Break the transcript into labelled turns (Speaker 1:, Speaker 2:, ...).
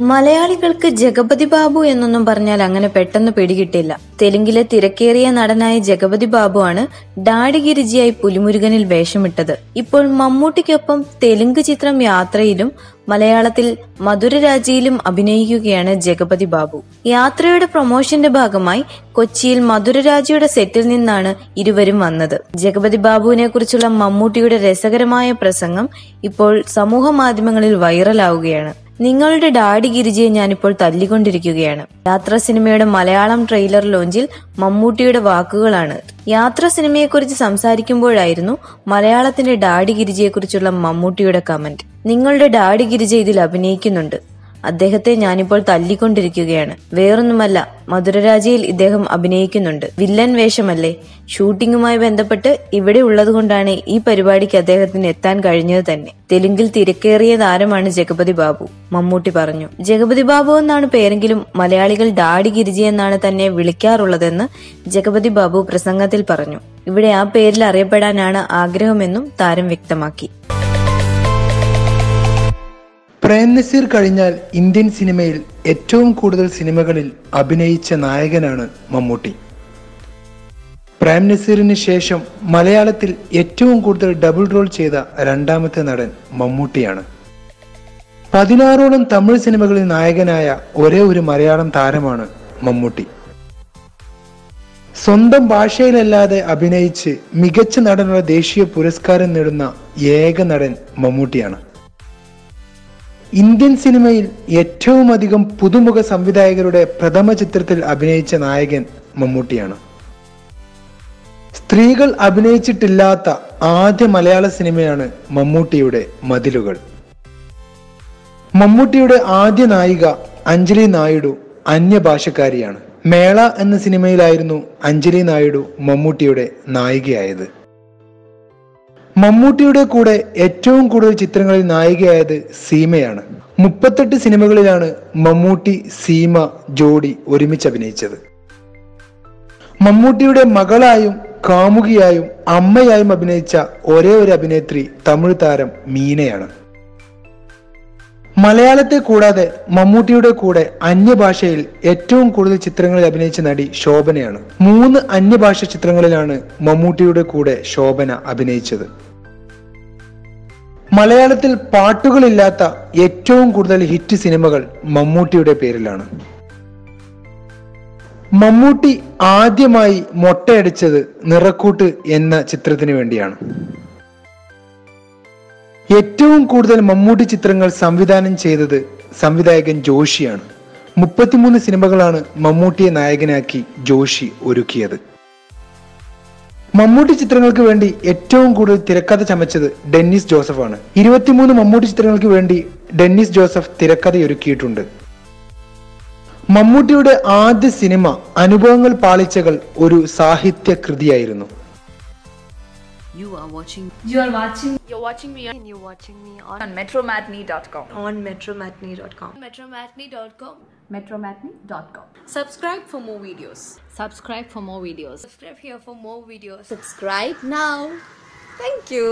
Speaker 1: മലയാളികൾക്ക് ജഗപതി ബാബു എന്നൊന്നും പറഞ്ഞാൽ അങ്ങനെ പെട്ടെന്ന് പിടികിട്ടില്ല. തെലുങ്കിലെ തിരക്കേറിയ നടനായ ജഗപതി ബാബു ആണ് ഡാഡി ഗിരിജിയായി പുലിമുരുകനിൽ വേഷമിട്ടത്. ഇപ്പോൾ മമ്മൂട്ടിക്കൊപ്പം തെലുങ്ക് ചിത്രം യാത്രയിലും മലയാളത്തിൽ മധുരരാജയിലും അഭിനയിക്കുകയാണ് ജഗപതി ബാബു. യാത്രയുടെ പ്രൊമോഷന്റെ ഭാഗമായി കൊച്ചിയിൽ മധുരരാജയുടെ സെറ്റിൽ നിന്നാണ് ഇരുവരും വന്നത്. ജഗപതി ബാബുവിനെ കുറിച്ചുള്ള മമ്മൂട്ടിയുടെ രസകരമായ പ്രസംഗം ഇപ്പോൾ സമൂഹ മാധ്യമങ്ങളിൽ വൈറലാവുകയാണ്. നിങ്ങളുടെ ഡാഡി ഗിരിജയെ ഞാനിപ്പോൾ തല്ലിക്കൊണ്ടിരിക്കുകയാണ്. യാത്ര സിനിമയുടെ മലയാളം ട്രെയിലർ ലോഞ്ചിൽ മമ്മൂട്ടിയുടെ വാക്കുകളാണ്. യാത്ര സിനിമയെക്കുറിച്ച് സംസാരിക്കുമ്പോഴായിരുന്നു മലയാളത്തിന്റെ ഡാഡി ഗിരിജയെക്കുറിച്ചുള്ള മമ്മൂട്ടിയുടെ കമന്റ്. നിങ്ങളുടെ ഡാഡി ഗിരിജ ഇതിൽ അഭിനയിക്കുന്നുണ്ട്. അദ്ദേഹത്തെ ഞാനിപ്പോൾ തല്ലിക്കൊണ്ടിരിക്കുകയാണ്. വേറൊന്നുമല്ല, മധുരരാജയിൽ ഇദ്ദേഹം അഭിനയിക്കുന്നുണ്ട്. വില്ലൻ വേഷമല്ലേ? ഷൂട്ടിംഗുമായി ബന്ധപ്പെട്ട് ഇവിടെ ഉള്ളതുകൊണ്ടാണ് ഈ പരിപാടിക്ക് അദ്ദേഹത്തിന് എത്താൻ കഴിഞ്ഞത് തന്നെ. തെലുങ്കിൽ തിരക്കേറിയ താരമാണ് ജഗപതി ബാബു, മമ്മൂട്ടി പറഞ്ഞു. ജഗപതി ബാബു എന്നാണ് പേരെങ്കിലും മലയാളികൾ ഡാഡി ഗിരിജ എന്നാണ് തന്നെ വിളിക്കാറുള്ളതെന്ന് ജഗപതി ബാബു പ്രസംഗത്തിൽ പറഞ്ഞു. ഇവിടെ ആ പേരിൽ അറിയപ്പെടാനാണ് ആഗ്രഹമെന്നും താരം വ്യക്തമാക്കി.
Speaker 2: പ്രേം നസീർ കഴിഞ്ഞാൽ ഇന്ത്യൻ സിനിമയിൽ ഏറ്റവും കൂടുതൽ സിനിമകളിൽ അഭിനയിച്ച നായകനാണ് മമ്മൂട്ടി. പ്രേം നസീറിന് ശേഷം മലയാളത്തിൽ ഏറ്റവും കൂടുതൽ ഡബിൾ റോൾ ചെയ്ത രണ്ടാമത്തെ നടൻ മമ്മൂട്ടിയാണ്. 16ഓളം തമിഴ് സിനിമകളിൽ നായകനായ ഒരേ ഒരു മലയാളം താരമാണ് മമ്മൂട്ടി. സ്വന്തം ഭാഷയിലല്ലാതെ അഭിനയിച്ച് മികച്ച നടനുള്ള ദേശീയ പുരസ്കാരം നേടുന്ന ഏക നടൻ മമ്മൂട്ടിയാണ്. ഇന്ത്യൻ സിനിമയിൽ ഏറ്റവും അധികം പുതുമുഖ സംവിധായകരുടെ പ്രഥമ ചിത്രത്തിൽ അഭിനയിച്ച നായകൻ മമ്മൂട്ടിയാണ്. സ്ത്രീകൾ അഭിനയിച്ചിട്ടില്ലാത്ത ആദ്യ മലയാള സിനിമയാണ് മമ്മൂട്ടിയുടെ മതിലുകൾ. മമ്മൂട്ടിയുടെ ആദ്യ നായിക അഞ്ജലി നായിഡു അന്യഭാഷക്കാരിയാണ്. മേള എന്ന സിനിമയിലായിരുന്നു അഞ്ജലി നായിഡു മമ്മൂട്ടിയുടെ നായികയായത്. മമ്മൂട്ടിയുടെ കൂടെ ഏറ്റവും കൂടുതൽ ചിത്രങ്ങളിൽ നായികയായത് സീമയാണ്. 38 സിനിമകളിലാണ് മമ്മൂട്ടി സീമ ജോഡി ഒരുമിച്ച് അഭിനയിച്ചത്. മമ്മൂട്ടിയുടെ മകളായും കാമുകിയായും അമ്മയായും അഭിനയിച്ച ഒരേ ഒരു അഭിനേത്രി തമിഴ് താരം മീനയാണ്. മലയാളത്തെ കൂടാതെ മമ്മൂട്ടിയുടെ കൂടെ അന്യഭാഷയിൽ ഏറ്റവും കൂടുതൽ ചിത്രങ്ങളിൽ അഭിനയിച്ച നടി ശോഭനയാണ്. 3 അന്യഭാഷ ചിത്രങ്ങളിലാണ് മമ്മൂട്ടിയുടെ കൂടെ ശോഭന അഭിനയിച്ചത്. മലയാളത്തിൽ പാട്ടുകളില്ലാത്ത ഏറ്റവും കൂടുതൽ ഹിറ്റ് സിനിമകൾ മമ്മൂട്ടിയുടെ പേരിലാണ്. മമ്മൂട്ടി ആദ്യമായി മൊട്ടയടിച്ചത് നിറക്കൂട്ട് എന്ന ചിത്രത്തിന് വേണ്ടിയാണ്. ഏറ്റവും കൂടുതൽ മമ്മൂട്ടി ചിത്രങ്ങൾ സംവിധാനം ചെയ്തത് സംവിധായകൻ ജോഷിയാണ്. 33 സിനിമകളാണ് മമ്മൂട്ടിയെ നായകനാക്കി ജോഷി ഒരുക്കിയത്. മമ്മൂട്ടി ചിത്രങ്ങൾക്ക് വേണ്ടി ഏറ്റവും കൂടുതൽ തിരക്കഥ ചമച്ചത് ഡെന്നിസ് ജോസഫാണ്. 23 മമ്മൂട്ടി ചിത്രങ്ങൾക്ക് വേണ്ടി ഡെന്നിസ് ജോസഫ് തിരക്കഥയൊരുക്കിയിട്ടുണ്ട്. മമ്മൂട്ടിയുടെ ആദ്യ സിനിമ അനുഭവങ്ങൾ പാളിച്ചകൾ ഒരു സാഹിത്യ കൃതിയായിരുന്നു.
Speaker 3: You're watching me on
Speaker 4: metromatney.com.
Speaker 3: on metromatney.com.
Speaker 4: metromatney.com.
Speaker 3: Subscribe for more videos.
Speaker 4: Subscribe for more videos.
Speaker 3: Subscribe here for more videos.
Speaker 4: Subscribe now. Thank you.